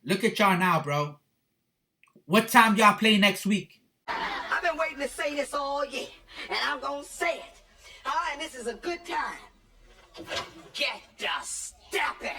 Look at y'all now, bro. What time y'all play next week? I've been waiting to say this all year, and I'm gonna say it. All right, this is a good time. Get the stepping.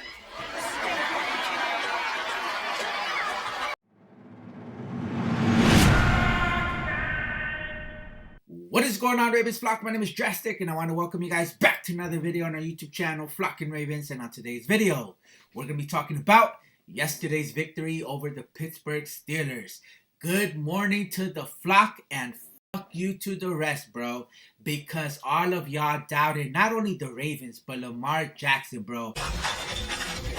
What is going on, Ravens Flock? My name is Drastic, and I want to welcome you guys back to another video on our YouTube channel, Flock and Ravens. And on today's video, we're going to be talking about yesterday's victory over the Pittsburgh Steelers. Good morning to the Flock, and fuck you to the rest, bro. Because all of y'all doubted not only the Ravens, but Lamar Jackson, bro. You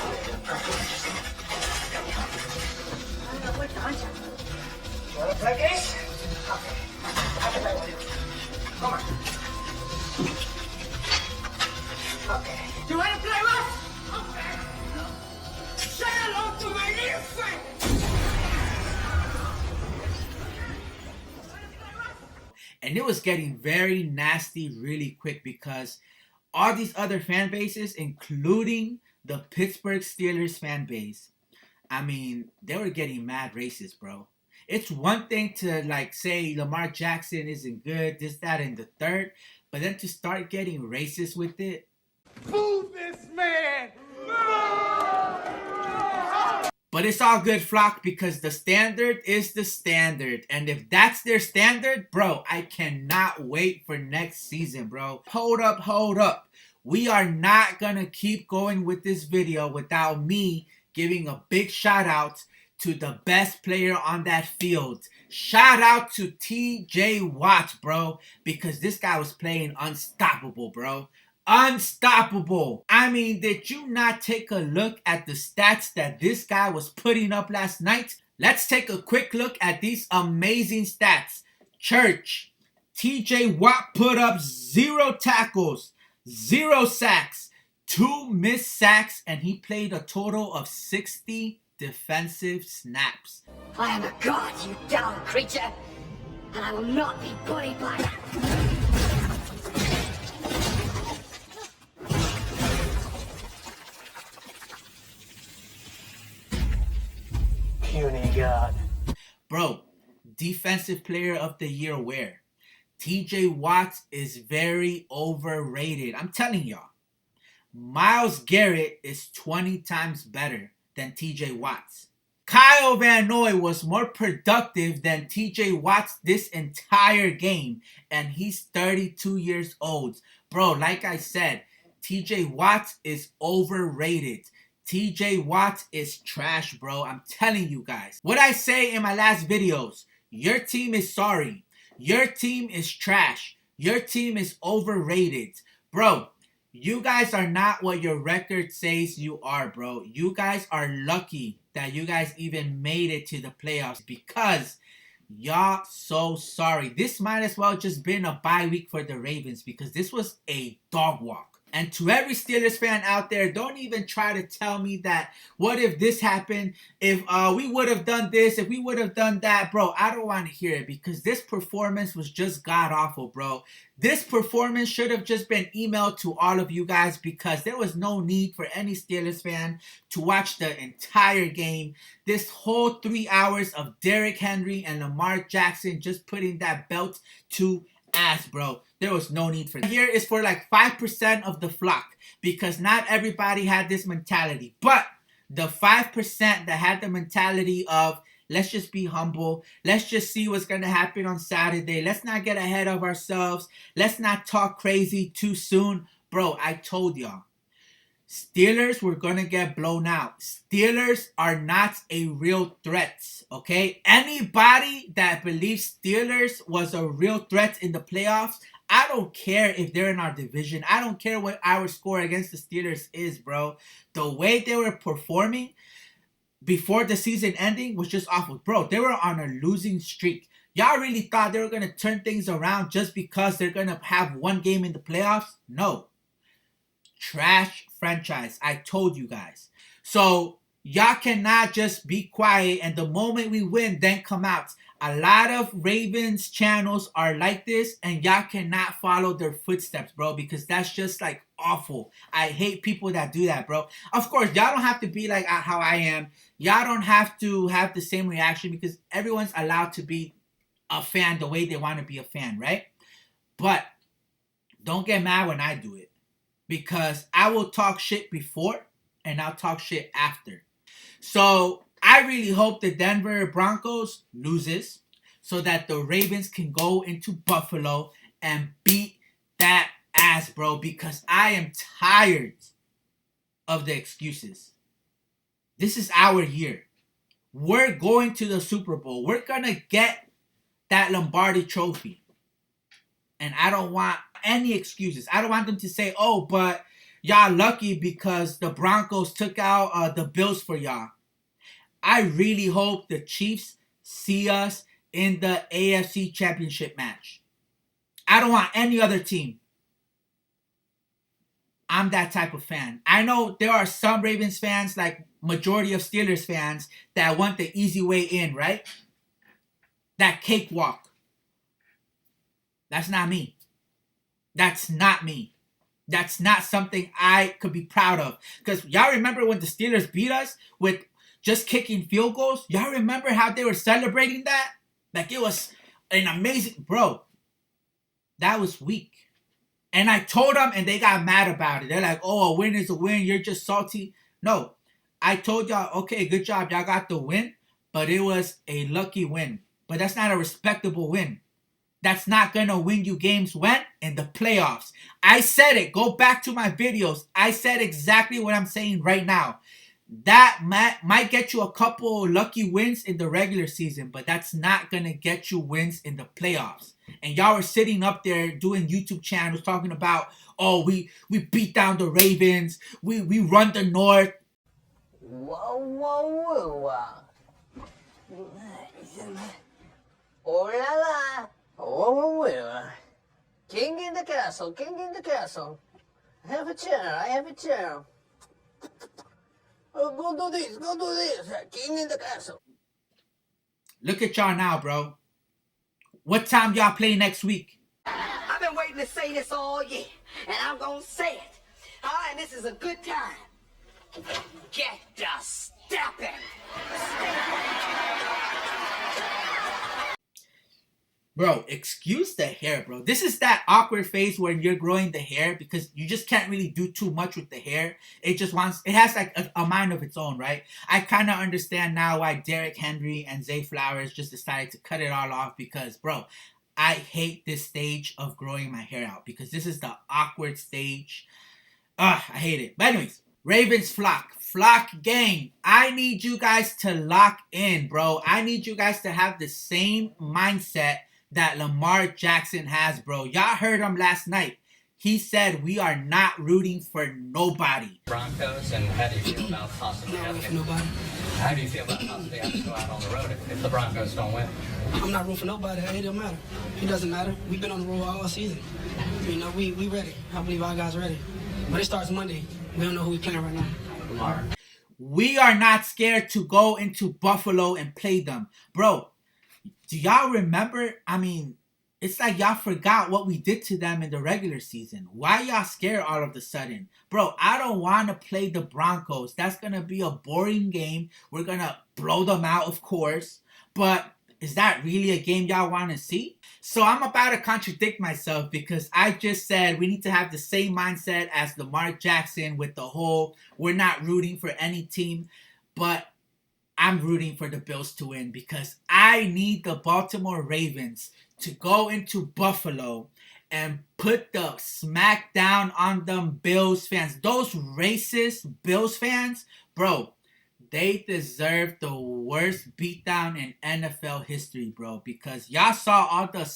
wanna play games? Okay. I can play with you. Come on. Okay. You wanna play rough? Okay. Say hello to my new friend. And it was getting very nasty really quick because all these other fan bases, including the Pittsburgh Steelers fan base, I mean, they were getting mad racist, bro. It's one thing to like say Lamar Jackson isn't good, this, that, and the third, but then to start getting racist with it. Boo this man! But it's all good, Flock, because the standard is the standard. And if that's their standard, bro, I cannot wait for next season, bro. Hold up, hold up. We are not going to keep going with this video without me giving a big shout out to the best player on that field. Shout out to TJ Watt, bro, because this guy was playing unstoppable, bro. Unstoppable. I mean, did you not take a look at the stats that this guy was putting up last night? Let's take a quick look at these amazing stats. Church, TJ Watt put up 0 tackles, 0 sacks, 2 missed sacks, and he played a total of 60 defensive snaps. I am a god, you down creature, and I will not be bullied by that. Puny god. Bro, defensive player of the year where? TJ Watt is very overrated. I'm telling y'all. Myles Garrett is 20 times better than TJ Watt. Kyle Van Noy was more productive than TJ Watt this entire game, and he's 32 years old. Bro, like I said, TJ Watt is overrated. TJ Watt is trash, bro. I'm telling you guys. What I say in my last videos, your team is sorry. Your team is trash. Your team is overrated. Bro, you guys are not what your record says you are, bro. You guys are lucky that you guys even made it to the playoffs because y'all so sorry. This might as well just been a bye week for the Ravens because this was a dog walk. And to every Steelers fan out there, don't even try to tell me that, what if this happened, if we would have done this, if we would have done that. Bro, I don't want to hear it because this performance was just god-awful, bro. This performance should have just been emailed to all of you guys because there was no need for any Steelers fan to watch the entire game. This whole 3 hours of Derrick Henry and Lamar Jackson just putting that belt to ass, bro. There was no need for that. Here is for like 5% of the flock because not everybody had this mentality. But the 5% that had the mentality of let's just be humble. Let's just see what's going to happen on Saturday. Let's not get ahead of ourselves. Let's not talk crazy too soon. Bro, I told y'all. Steelers were going to get blown out. Steelers are not a real threat, okay? Anybody that believes Steelers was a real threat in the playoffs, I don't care if they're in our division. I don't care what our score against the Steelers is, bro. The way they were performing before the season ending was just awful. Bro, they were on a losing streak. Y'all really thought they were going to turn things around just because they're going to have one game in the playoffs? No. Trash franchise. I told you guys. So y'all cannot just be quiet and the moment we win, then come out. A lot of Ravens channels are like this and y'all cannot follow their footsteps, bro, because that's just like awful. I hate people that do that, bro. Of course, y'all don't have to be like how I am. Y'all don't have to have the same reaction because everyone's allowed to be a fan the way they want to be a fan, right? But don't get mad when I do it because I will talk shit before and I'll talk shit after. So I really hope the Denver Broncos loses so that the Ravens can go into Buffalo and beat that ass, bro, because I am tired of the excuses. This is our year. We're going to the Super Bowl. We're going to get that Lombardi trophy. And I don't want any excuses. I don't want them to say, oh, but y'all lucky because the Broncos took out the Bills for y'all. I really hope the Chiefs see us in the AFC Championship match. I don't want any other team. I'm that type of fan. I know there are some Ravens fans, like majority of Steelers fans, that want the easy way in, right? That cakewalk. That's not me. That's not me. That's not something I could be proud of. Because y'all remember when the Steelers beat us with just kicking field goals? Y'all remember how they were celebrating that? Like it was an amazing... Bro, that was weak. And I told them and they got mad about it. They're like, oh, a win is a win. You're just salty. No. I told y'all, okay, good job. Y'all got the win. But it was a lucky win. But that's not a respectable win. That's not going to win you games when? In the playoffs. I said it. Go back to my videos. I said exactly what I'm saying right now. That might get you a couple lucky wins in the regular season, but that's not going to get you wins in the playoffs. And y'all were sitting up there doing YouTube channels talking about, oh, we beat down the Ravens. We run the North. Whoa, whoa, whoa. Oh la la. Oh, well. King in the castle, king in the castle. Have a chair, I have a chair. Oh, go do this, king in the castle. Look at y'all now, bro. What time y'all play next week? I've been waiting to say this all year, and I'm gonna say it. And this is a good time. Get the stepping. Bro, excuse the hair, bro. This is that awkward phase when you're growing the hair because you just can't really do too much with the hair. It has like a mind of its own, right? I kind of understand now why Derrick Henry and Zay Flowers just decided to cut it all off because, bro, I hate this stage of growing my hair out because this is the awkward stage. I hate it. But anyways, Ravens flock gang. I need you guys to lock in, bro. I need you guys to have the same mindset that Lamar Jackson has, bro. Y'all heard him last night. He said we are not rooting for nobody. Broncos, and how do you feel about possibly having to nobody? How do you feel about possibly having to go out on the road if the Broncos don't win? I'm not rooting for nobody. It don't matter. It doesn't matter. We've been on the road all season. You know, we ready. I believe our guys ready. But it starts Monday. We don't know who we're playing right now. Lamar. We are not scared to go into Buffalo and play them. Bro, do y'all remember? I mean, it's like y'all forgot what we did to them in the regular season. Why y'all scared all of a sudden? Bro, I don't want to play the Broncos. That's going to be a boring game. We're going to blow them out, of course. But is that really a game y'all want to see? So I'm about to contradict myself because I just said we need to have the same mindset as Lamar Jackson with the whole we're not rooting for any team. But I'm rooting for the Bills to win because I need the Baltimore Ravens to go into Buffalo and put the smack down on them Bills fans. Those racist Bills fans, bro, they deserve the worst beatdown in NFL history, bro, because y'all saw all the...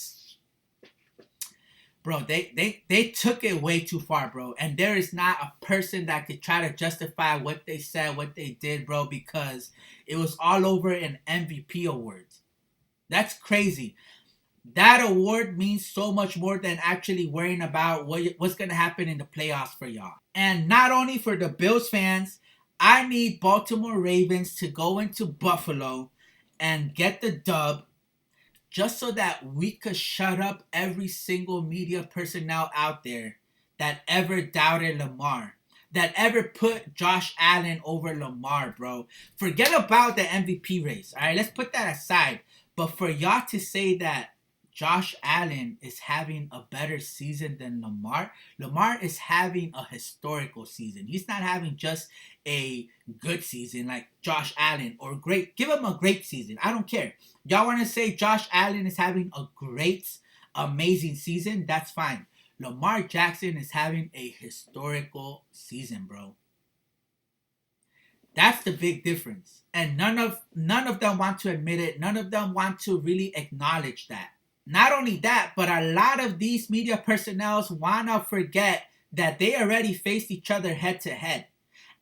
Bro, they took it way too far, bro. And there is not a person that could try to justify what they said, what they did, bro, because it was all over an MVP award. That's crazy. That award means so much more than actually worrying about what's going to happen in the playoffs for y'all. And not only for the Bills fans, I need Baltimore Ravens to go into Buffalo and get the dub just so that we could shut up every single media personnel out there that ever doubted Lamar, that ever put Josh Allen over Lamar, bro. Forget about the MVP race, all right? Let's put that aside. But for y'all to say that Josh Allen is having a better season than Lamar, Lamar is having a historical season. He's not having just a good season like Josh Allen or great. Give him a great season. I don't care. Y'all want to say Josh Allen is having a great, amazing season? That's fine. Lamar Jackson is having a historical season, bro. That's the big difference. And none of them want to admit it. None of them want to really acknowledge that. Not only that, but a lot of these media personnel want to forget that they already faced each other head to head.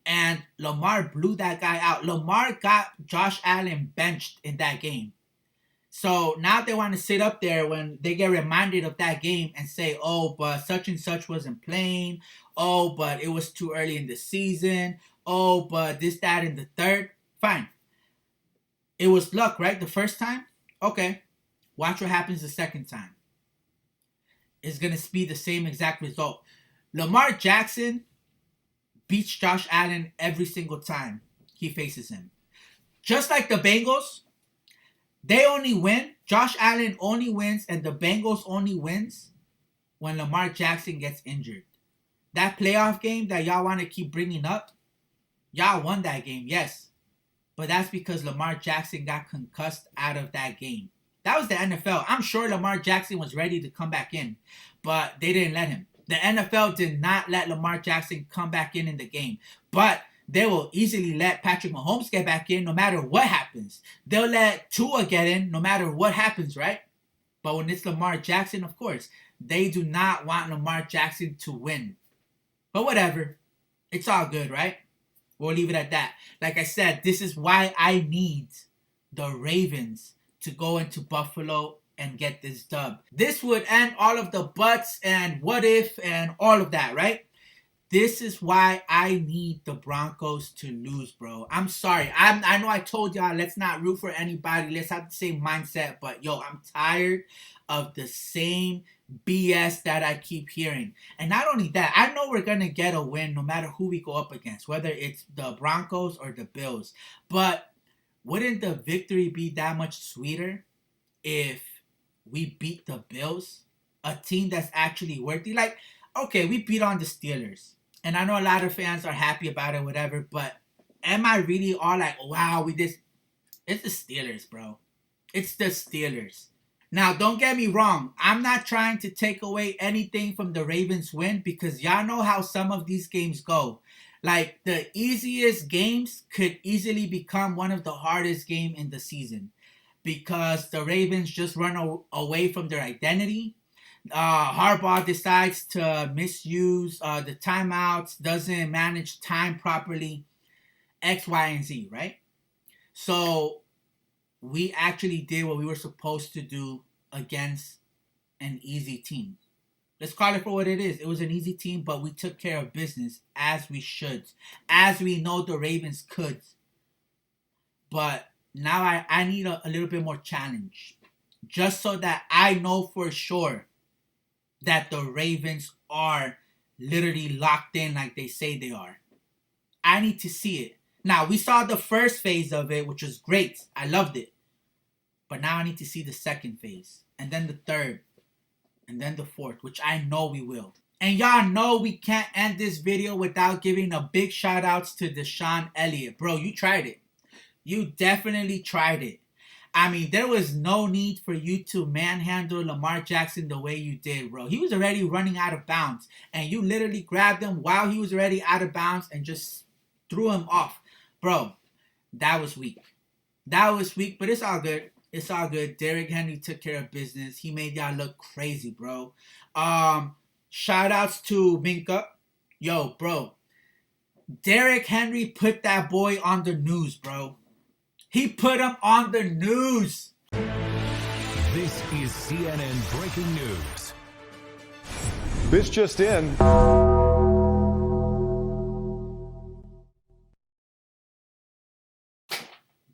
And Lamar blew that guy out. Lamar got Josh Allen benched in that game. So now they want to sit up there when they get reminded of that game and say, oh, but such and such wasn't playing. Oh, but it was too early in the season. Oh, but this, that, and the third. Fine. It was luck, right? The first time? Okay. Watch what happens the second time. It's going to be the same exact result. Lamar Jackson beats Josh Allen every single time he faces him. Just like the Bengals, they only win. Josh Allen only wins, and the Bengals only wins when Lamar Jackson gets injured. That playoff game that y'all want to keep bringing up, y'all won that game, yes. But that's because Lamar Jackson got concussed out of that game. That was the NFL. I'm sure Lamar Jackson was ready to come back in, but they didn't let him. The NFL did not let Lamar Jackson come back in the game. But they will easily let Patrick Mahomes get back in no matter what happens. They'll let Tua get in no matter what happens, right? But when it's Lamar Jackson, of course, they do not want Lamar Jackson to win. But whatever. It's all good, right? We'll leave it at that. Like I said, this is why I need the Ravens to go into Buffalo and get this dub. This would end all of the buts and what if and all of that, right? This is why I need the Broncos to lose, bro. I'm sorry. I know I told y'all let's not root for anybody. Let's have the same mindset. But, yo, I'm tired of the same BS that I keep hearing. And not only that, I know we're going to get a win no matter who we go up against, whether it's the Broncos or the Bills. But wouldn't the victory be that much sweeter if we beat the Bills? A team that's actually worthy. Like, okay, we beat on the Steelers. And I know a lot of fans are happy about it, whatever. But am I really all like, wow, we did? It's the Steelers, bro. It's the Steelers. Now, don't get me wrong. I'm not trying to take away anything from the Ravens win because y'all know how some of these games go. Like, the easiest games could easily become one of the hardest games in the season because the Ravens just run away from their identity. Harbaugh decides to misuse the timeouts, doesn't manage time properly, X, Y, and Z, right? So we actually did what we were supposed to do against an easy team. Let's call it for what it is. It was an easy team, but we took care of business as we should, as we know the Ravens could. But now I need a little bit more challenge, just so that I know for sure that the Ravens are literally locked in like they say they are. I need to see it. Now, we saw the first phase of it, which was great. I loved it. But now I need to see the second phase. And then the third. And then the fourth, which I know we will. And y'all know we can't end this video without giving a big shout outs to Deshaun Elliott. Bro, you tried it. You definitely tried it. I mean, there was no need for you to manhandle Lamar Jackson the way you did, bro. He was already running out of bounds. And you literally grabbed him while he was already out of bounds and just threw him off. Bro, that was weak. That was weak, but it's all good. It's all good. Derrick Henry took care of business. He made y'all look crazy, bro. Shout outs to Minka. Yo, bro. Derrick Henry put that boy on the news, bro. He put him on the news. This is CNN Breaking News. This just in.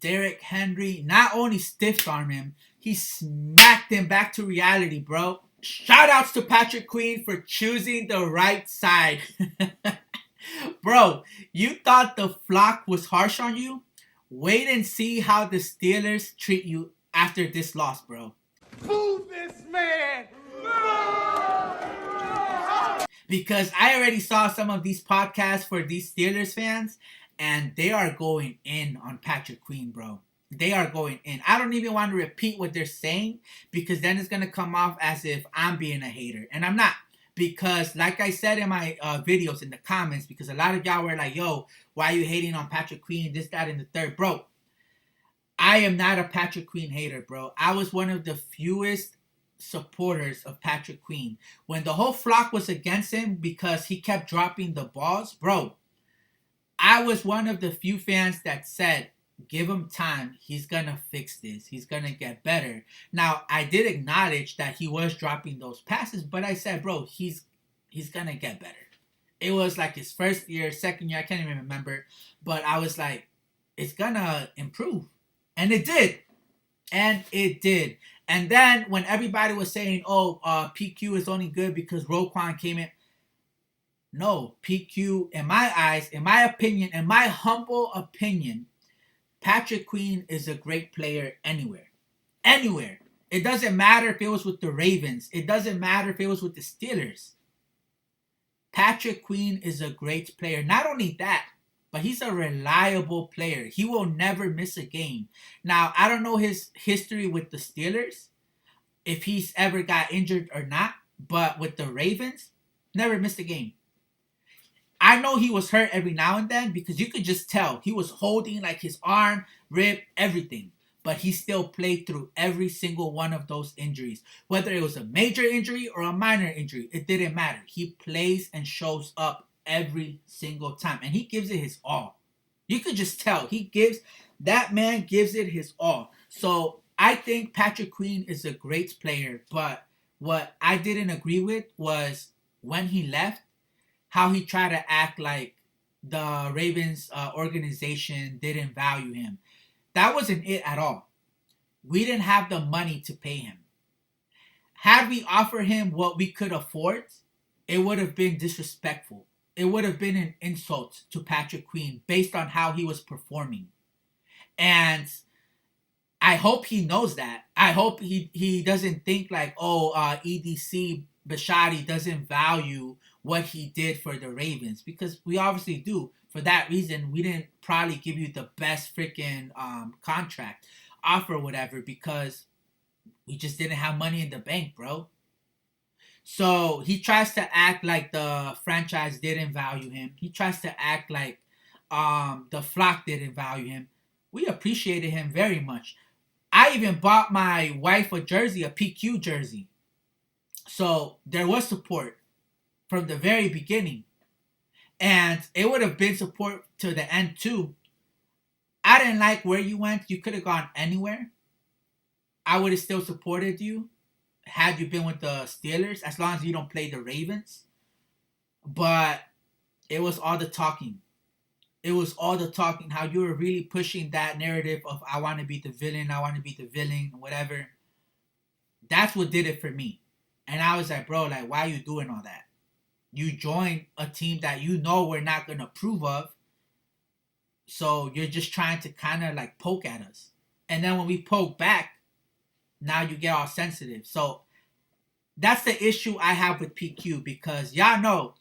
Derrick Henry not only stiff-armed him, he smacked him back to reality, bro. Shout outs to Patrick Queen for choosing the right side. Bro, you thought the flock was harsh on you? Wait and see how the Steelers treat you after this loss, bro. Boo this man! Because I already saw some of these podcasts for these Steelers fans, and they are going in on Patrick Queen, bro. They are going in. I don't even want to repeat what they're saying because then it's going to come off as if I'm being a hater. And I'm not. Because like I said in my videos in the comments, because a lot of y'all were like, yo, why are you hating on Patrick Queen, this, that, and the third? Bro, I am not a Patrick Queen hater, bro. I was one of the fewest supporters of Patrick Queen. When the whole flock was against him because he kept dropping the balls, bro, I was one of the few fans that said, give him time. He's going to fix this. He's going to get better. Now, I did acknowledge that he was dropping those passes, but I said, bro, he's going to get better. It was like his first year, second year, I can't even remember, but I was like, it's going to improve. And it did. And it did. And then when everybody was saying, oh, PQ is only good because Roquan came in. No, PQ, in my eyes, in my opinion, in my humble opinion, Patrick Queen is a great player anywhere. Anywhere. It doesn't matter if it was with the Ravens. It doesn't matter if it was with the Steelers. Patrick Queen is a great player. Not only that, but he's a reliable player. He will never miss a game. Now, I don't know his history with the Steelers, if he's ever got injured or not, but with the Ravens, never missed a game. I know he was hurt every now and then because you could just tell he was holding like his arm, rib, everything. But he still played through every single one of those injuries. Whether it was a major injury or a minor injury, it didn't matter. He plays and shows up every single time. And he gives it his all. You could just tell. That man gives it his all. So I think Patrick Queen is a great player. But what I didn't agree with was when he left, how he tried to act like the Ravens organization didn't value him. That wasn't it at all. We didn't have the money to pay him. Had we offered him what we could afford, it would have been disrespectful. It would have been an insult to Patrick Queen based on how he was performing. And I hope he knows that. I hope he doesn't think like, EDC Bishotti doesn't value what he did for the Ravens, because we obviously do. For that reason, we didn't probably give you the best freaking contract offer, whatever, because we just didn't have money in the bank, bro. So he tries to act like the franchise didn't value him. He tries to act like the flock didn't value him. We appreciated him very much. I even bought my wife a jersey, a PQ jersey. So there was support from the very beginning. And it would have been support to the end too. I didn't like where you went. You could have gone anywhere. I would have still supported you had you been with the Steelers, as long as you don't play the Ravens. But it was all the talking. It was all the talking, how you were really pushing that narrative of I want to be the villain, whatever. That's what did it for me. And I was like, bro, like, why are you doing all that? You joined a team that you know we're not going to approve of. So you're just trying to kind of like poke at us. And then when we poke back, now you get all sensitive. So that's the issue I have with PQ, because y'all know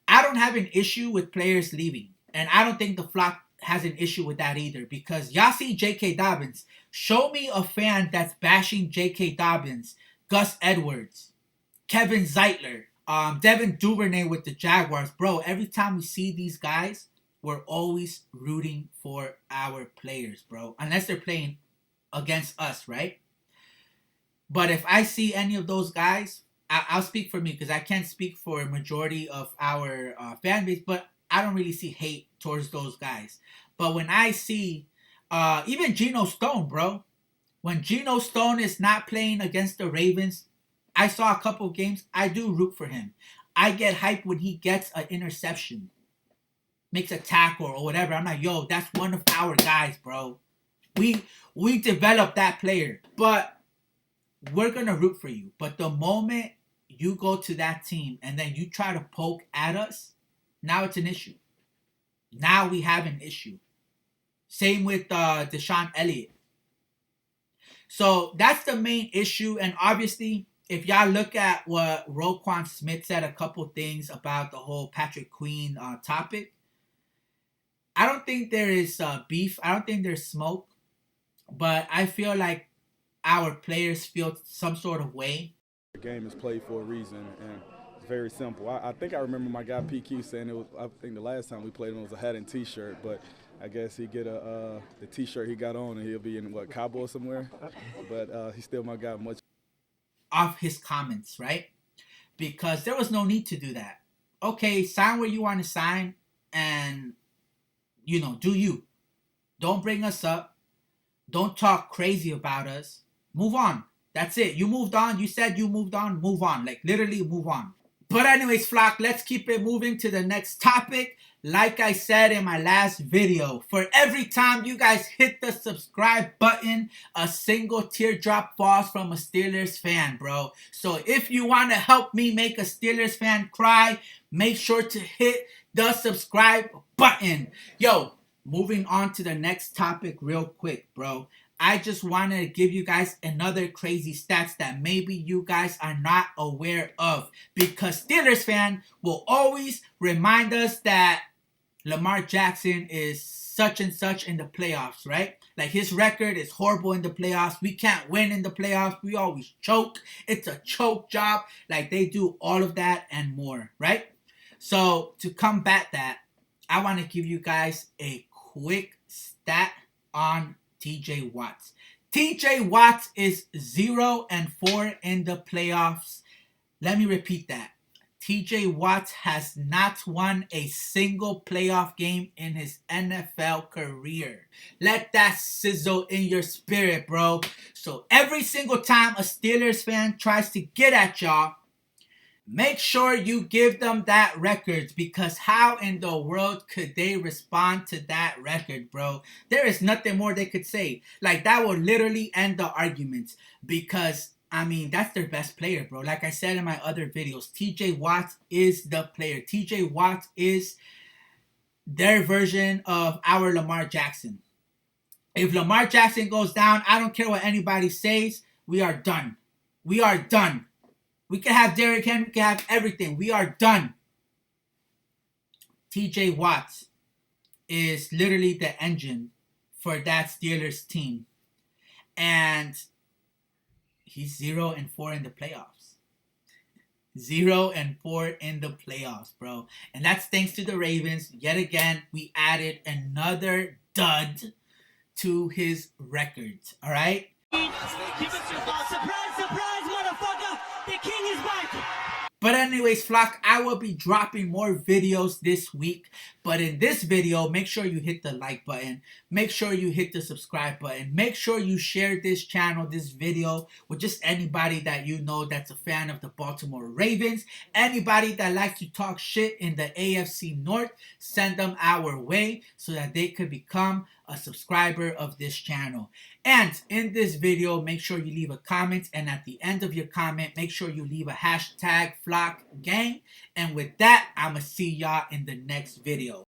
I don't have an issue with players leaving. And I don't think the flock has an issue with that either, because y'all see J.K. Dobbins. Show me a fan that's bashing J.K. Dobbins, Gus Edwards, Kevin Zeitler, Devin Duvernay with the Jaguars. Bro, every time we see these guys, we're always rooting for our players, bro. Unless they're playing against us, right? But if I see any of those guys, I'll speak for me, because I can't speak for a majority of our fan base, but I don't really see hate towards those guys. But when I see even Geno Stone, bro, when Geno Stone is not playing against the Ravens, I saw a couple of games, I do root for him. I get hyped when he gets an interception, makes a tackle or whatever. I'm like, yo, that's one of our guys, bro. We developed that player. But we're going to root for you. But the moment you go to that team and then you try to poke at us, now it's an issue. Now we have an issue. Same with Deshaun Elliott. So that's the main issue. And obviously, if y'all look at what Roquan Smith said, a couple things about the whole Patrick Queen topic, I don't think there is beef. I don't think there's smoke. But I feel like our players feel some sort of way. The game is played for a reason, and it's very simple. I think I remember my guy PQ saying it was. I think the last time we played him was a hat and T-shirt, but I guess he get the T-shirt he got on, and he'll be in Cabo somewhere. But he's still my guy. Much off his comments, right? Because there was no need to do that. Okay, sign where you want to sign, and do you. Don't bring us up. Don't talk crazy about us. Move on. That's it. You moved on. You said you moved on. Move on. Like, literally move on. But anyways, flock, let's keep it moving to the next topic. Like I said in my last video, for every time you guys hit the subscribe button, a single teardrop falls from a Steelers fan, bro. So if you want to help me make a Steelers fan cry, make sure to hit the subscribe button. Yo, moving on to the next topic real quick, bro. I just wanted to give you guys another crazy stats that maybe you guys are not aware of. Because Steelers fan will always remind us that Lamar Jackson is such and such in the playoffs, right? Like, his record is horrible in the playoffs. We can't win in the playoffs. We always choke. It's a choke job. Like, they do all of that and more, right? So to combat that, I want to give you guys a quick stat on TJ Watts. TJ Watts is 0-4 in the playoffs. Let me repeat that. TJ Watts has not won a single playoff game in his NFL career. Let that sizzle in your spirit, bro. So every single time a Steelers fan tries to get at y'all, make sure you give them that record, because how in the world could they respond to that record, bro? There is nothing more they could say. Like, that will literally end the argument, because, I mean, that's their best player, bro. Like I said in my other videos, TJ Watts is the player. TJ Watts is their version of our Lamar Jackson. If Lamar Jackson goes down, I don't care what anybody says, we are done. We are done. We can have Derrick Henry, we can have everything. We are done. TJ Watts is literally the engine for that Steelers team. And he's 0-4 in the playoffs. 0-4 in the playoffs, bro. And that's thanks to the Ravens. Yet again, we added another dud to his records. All right? Surprise, surprise, motherfucker! The king is back! But anyways, flock, I will be dropping more videos this week. But in this video, make sure you hit the like button. Make sure you hit the subscribe button. Make sure you share this channel, this video, with just anybody that you know that's a fan of the Baltimore Ravens. Anybody that likes to talk shit in the AFC North, send them our way so that they could become a subscriber of this channel. And in this video, make sure you leave a comment, and at the end of your comment, make sure you leave a hashtag FlockGang. And with that, I'ma see y'all in the next video.